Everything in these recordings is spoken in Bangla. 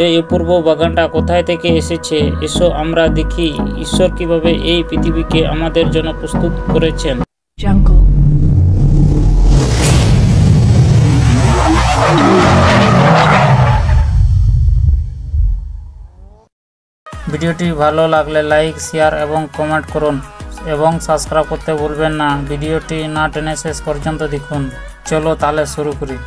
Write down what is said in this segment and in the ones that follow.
এই অপূর্ব বাগানটা কোথায় থেকে এসেছে, এসো আমরা দেখি ঈশ্বর কিভাবে এই পৃথিবীকে আমাদের জন্য প্রস্তুত করেছেন। Jungle. ভিডিওটি ভালো লাগলে লাইক, শেয়ার এবং কমেন্ট করুন এবং সাবস্ক্রাইব করতে ভুলবেন না। ভিডিওটি না টেনে শেষ পর্যন্ত দেখুন। চলো তাহলে শুরু করি।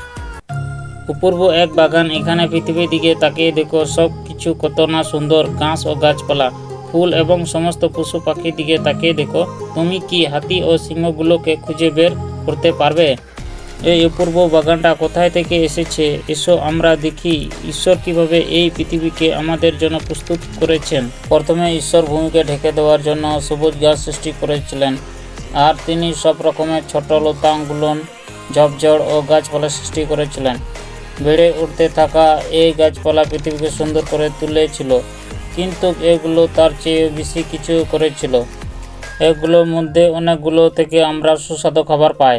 অপূর্ব এক বাগান। এখানে পৃথিবীর দিকে তাকিয়ে দেখো, সব কিছু কত না সুন্দর, ঘাস ও গাছপালা, ফুল এবং সমস্ত পশু পাখির দিকে তাকিয়ে দেখো। তুমি কি হাতি ও সিংহগুলোকে খুঁজে বের করতে পারবে? এই অপূর্ব বাগানটা কোথায় থেকে এসেছে, এসো আমরা দেখি ঈশ্বর কিভাবে এই পৃথিবীকে আমাদের জন্য প্রস্তুত করেছেন। প্রথমে ঈশ্বর ভূমিকে ঢেকে দেওয়ার জন্য সবুজ গাছ সৃষ্টি করেছিলেন, আর তিনি সব রকমের ছোট লতাগুলোন, ঝোপঝাড় ও গাছপালা সৃষ্টি করেছিলেন। বেড়ে উঠতে থাকা এই গাছপালা পৃথিবীকে সুন্দর করে তুলেছিল, কিন্তু এগুলো তার চেয়ে বেশি কিছু করেছিল। এগুলোর মধ্যে অনেকগুলো থেকে আমরা সুস্বাদু খাবার পাই।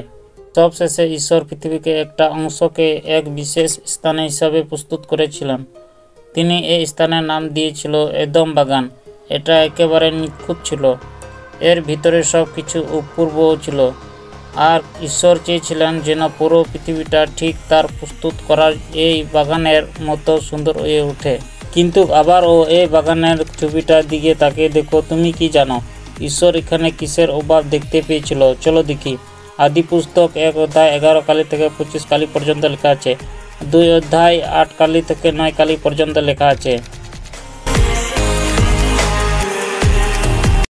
সবশেষে ঈশ্বর পৃথিবীকে একটা অংশকে এক বিশেষ স্থানে হিসাবে প্রস্তুত করেছিলেন। তিনি এই স্থানের নাম দিয়েছিল এদম বাগান। এটা একেবারে নিখুঁত ছিল, এর ভিতরে সব কিছু অপূর্ব ছিল, আর ঈশ্বর চেয়েছিলেন যেন পুরো পৃথিবীটা ঠিক তার প্রস্তুত করার এই বাগানের মতো সুন্দর হয়ে ওঠে। কিন্তু আবারও এই বাগানের ছবিটার দিকে তাকিয়ে দেখো, তুমি কি জানো ঈশ্বর এখানে কিসের অভাব দেখতে পেয়েছিল? চলো দেখি। আদি পুস্তক 1 অধ্যায় 11 কালি থেকে 25 কালি পর্যন্ত লেখা আছে। 2 অধ্যায় 8 কালি থেকে 9 কালি পর্যন্ত লেখা আছে।